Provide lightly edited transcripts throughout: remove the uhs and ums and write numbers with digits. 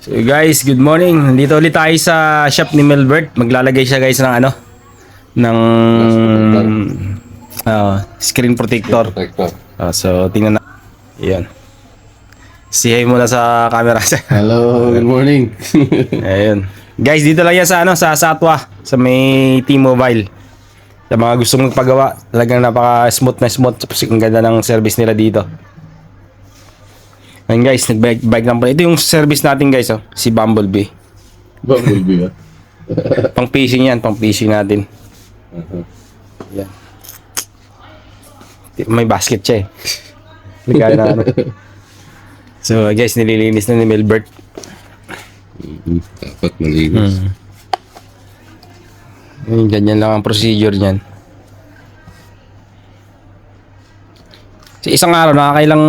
So guys, good morning. Nandito ulit tayo sa shop ni Melbert. Maglalagay siya guys ng ng screen protector. So tingnan na. Yan. Say hi muna sa camera. Hello, good morning. Ayun. Guys, dito lang yan sa sa Satwa, sa may T-Mobile. Sa mga gustong magpagawa, talagang napaka-smooth na smooth. Tapos ang ganda ng service nila dito. Ayun guys, nag-bike lang pala. Ito yung service natin guys, si Bumblebee. Bumblebee ba? Pang fishing yan, pang fishing natin. Yan. May basket siya eh. Ligaya na ano. So guys, nililinis na ni Melbert. Dapat malinis. Ganyan lang ang procedure niyan. Sa isang araw, nakakailang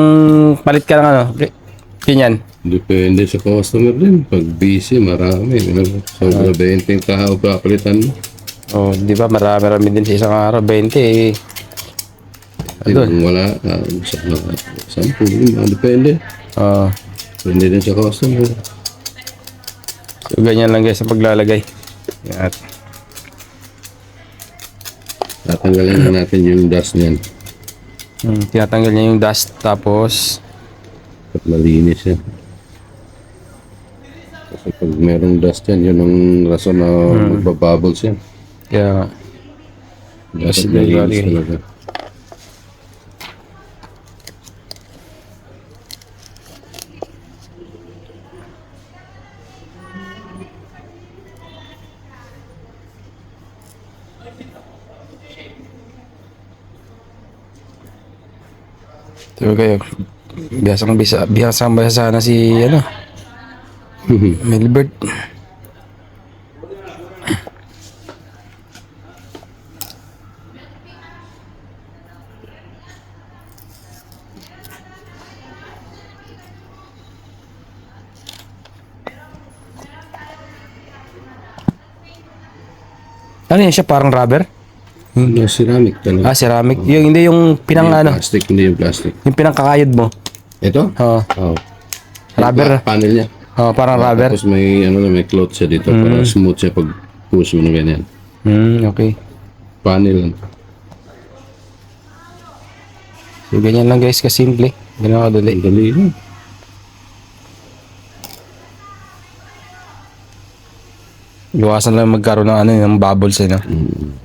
palit ka ng ganyan. Depende sa customer din. Pag busy, marami. Sobra 20 yung tao papalitan mo. Oh, di ba? Marami din sa isang araw. 20 eh. Kung wala, sa 10, depende. Depende din sa customer. So, ganyan lang guys sa paglalagay. Yan. Tatanggalin na natin yung dust niyan. Tinatanggal niya yung dust tapos At malinis yan. Kasi pag merong dust yan, yun ang rason na magbabubbles yan. kaya Dapat malinis talaga. so kayo biyasang basa na si Melbert. Ano yan siya, parang rubber? Yung ceramic talaga. Ceramic. Yung hindi yung pinang Hindi yung plastic, hindi yung plastic. yung pinangkakayod mo. Ito? Oh, Oh. rubber. Panel niya. Parang rubber. Tapos may may cloth siya dito para smooth siya pag push mo na ganyan. Okay. Panel. So ganyan lang guys, kasimple. Ganyan kadali. Dali lang. Iwasan lang magkaroon ng ng bubbles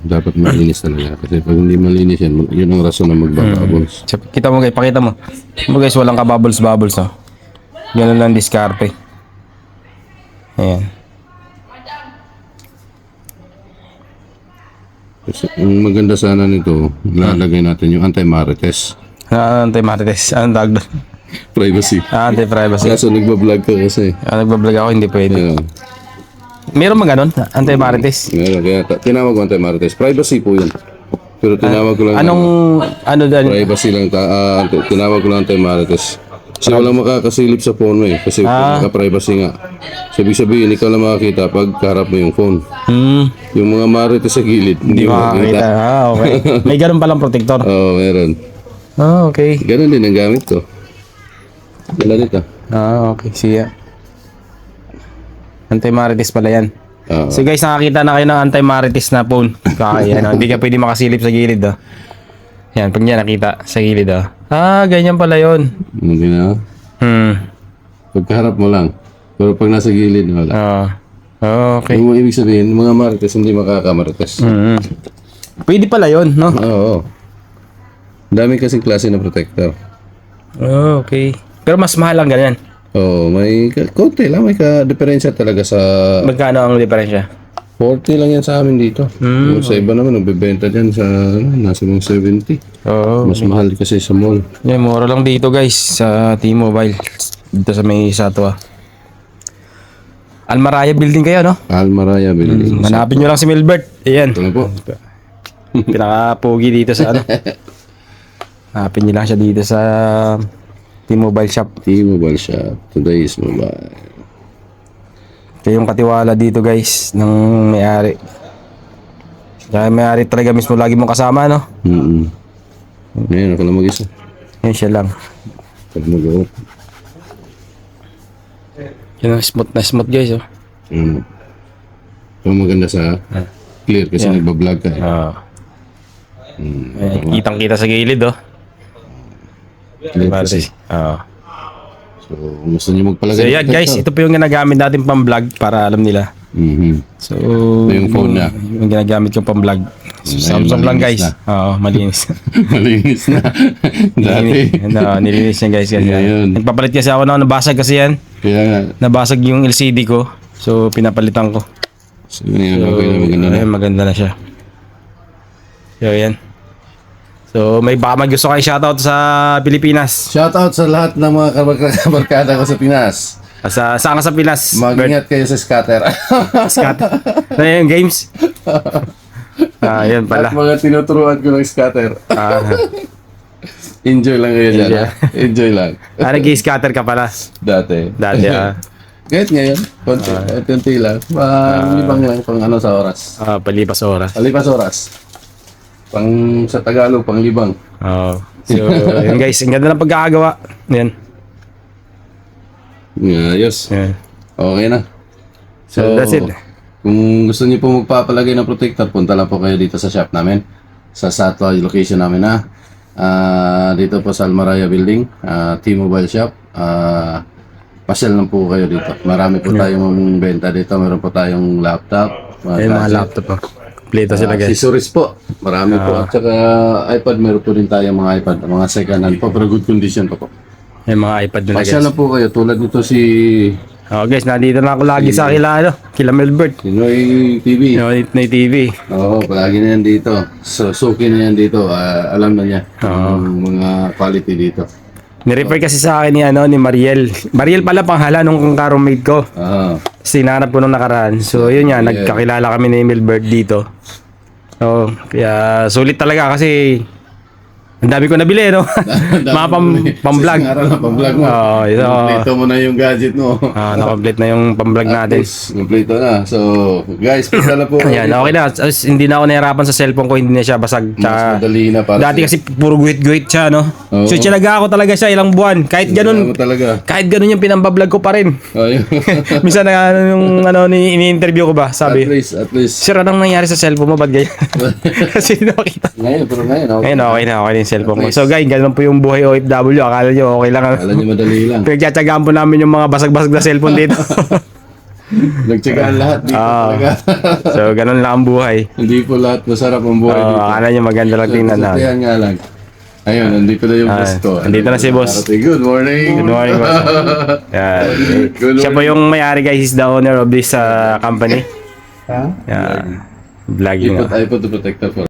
Dapat malinis talaga. Kasi pag hindi malinis yan, yun ang rason na magbabubbles. Kita mo guys, pakita mo. Guys, walang ka bubbles Ganun lang diskarte. Ayan. Kasi ang maganda sana nito, lalagay natin yung anti-marites. Anti-marites. Anong tawag doon? Privacy. Anti-privacy. Kaso nagbablog ka kasi. Nagbablog ako, hindi pwede. Yeah. Meron ba ganun? Anti-marites? Meron, kaya tinawag ko anti-marites. Privacy po yun. Pero tinawag ko lang privacy lang. Tinawag ko lang anti-marites. Kasi walang makakasilip sa phone mo eh. Kasi naka-privacy nga. So, ibig sabihin, ikaw lang makakita pag kaharap mo yung phone. Yung mga marites sa gilid, hindi mo makakita. Okay. May ganun palang protector. Oo, meron. Okay. Ganun din ang gamit ko. Dala dito. Okay. Siya. Anti-marites pala yan. Oo. So guys, nakakita na kayo ng anti-marites na phone. Kaya hindi ka pwede makasilip sa gilid Yan, pag niya nakita sa gilid ganyan pala yun. Hindi na. Pagkaharap mo lang. Pero pag nasa gilid, wala. Okay. Yung ibig sabihin, mga marites hindi makakamarites. Pwede pala yun, no? Oo. Dami kasing klase na protector. Okay. Pero mas mahal ang ganyan. Oo, may konti lang. May ka-diferensya talaga sa... Magkano ang diferensya? 40 lang yan sa amin dito. Sa iba naman, nagbibenta dyan sa nasa mga 70. Mas mahal kasi sa mall. Yeah, mura lang dito guys sa T-Mobile. Dito sa may Satwa. Almaraya building kayo, no? Almaraya Building. Hanapin nyo lang si Melbert. Ayan. Ito na po. Pinaka-pogi dito sa Hanapin nyo lang siya dito sa T-Mobile shop. T-Mobile shop. Today is mobile. Ito yung katiwala dito guys ng may-ari. Kaya may-ari talaga mismo lagi mong kasama, no? Ngayon, ako lang mag-isa. Yan siya lang. Pag mag-o. Yan, smooth na smooth guys, oh. So, maganda sa clear kasi nagbablog ka eh. Kitang-kita sa gilid, oh. Clear kasi. So, gusto niyo magpalagay So, ng yeah, guys, protector? ito po yung ginagamit natin pang-vlog para alam nila. So, yung phone na. Yung ginagamit yung pang-vlog. So, Samsung lang, guys. Oo, malinis. Malinis na. Dati. Nilinis niya, guys. Ngayon. Nagpapalit kasi ako na nabasag kasi yan. Kaya nga. Nabasag yung LCD ko. So, pinapalitan ko. So, ngayon, okay na, maganda na. Ayun, maganda na siya. So, yan. So, may baka may gusto kayo shoutout sa Pilipinas. Shoutout sa lahat ng mga kabarkada ko sa Pinas. Saan ka sa Pinas? Mag-ingat kayo sa scatter. Scott. Ano yung games? Yan pala. At mga tinuturuan ko ng scatter. Enjoy lang kayo dyan. Enjoy lang. Nag-i-scatter ka pala. Dati. Kahit ngayon, konti lang. Libang lang pang ano sa oras. Palipas oras. Alipas oras. Pang sa Tagalog, pang libang. So, yun guys, ang ganda ng pagkakagawa. Yan. Ayos. Yan. Okay na. So, that's it. Kung gusto niyo po magpapalagay ng protector, punta lang po kayo dito sa shop namin. Sa Satwa location namin na. Dito po sa Almaraya Building, T-Mobile Shop. Pasyal lang po kayo dito. Marami po tayong benta dito. Meron po tayong laptop. Ayun mga laptop po. Kompleto sila guys. Accessories po. Marami po. At saka iPad, meron po rin tayong mga iPad. Mga second hand po, pero good condition pa po. Yung mga iPad nila Pasyal guys. lang po kayo. Tulad nito si Guys, nandito na ako lagi sa kila Melbert. Pinoy TV. Noy TV. Oo, palagi na yan dito. So, suki na yan dito. Alam na niya ang mga quality dito. Nirefer kasi sa akin ni Mariel. Mariel pala panghala nung roommate ko. Sinanap ko nung nakaraan. So, yun nga, nagkakilala kami ni Melbert dito. So, kaya sulit talaga kasi ang dami ko nabili, no? Mga pang-vlog. Pang-vlog mo. Kompleto mo na yung gadget mo. Na-complete na yung pang-vlog natin. Kompleto na. So, guys, punta na po. Ayan, okay na. Hindi na ako nahirapan sa cellphone ko, hindi na siya basag. Mas madali na para. Dati kasi puro guhit-guhit siya, no? So, tiyalaga ako talaga siya ilang buwan. Kahit ganun, kahit ganun yung pinambablog ko pa rin. Minsan na yung ini-interview ko ba, sabi, at least. sir, anong nangyari sa cellphone mo? Ba't ganyan? Kasi nakita. Ngayon, pero ngayon, okay na yung cellphone ko. So guys, ganun po yung buhay OFW. Akala nyo okay lang. Akala nyo madali lang. Pinagtsatsagaan po namin yung mga basag-basag na cellphone dito. Nagtsagaan lahat dito talaga. So ganun lang ang buhay. Hindi po lahat masarap ang buhay dito. Akala nyo maganda lang tingnan na. Kaya nga lang. Ayun, nandito na yung boss ko. Nandito na si boss. Good morning. Good morning, boss. Siya po yung may-ari guys. He's the owner of this company. Vlogging. I put the protector for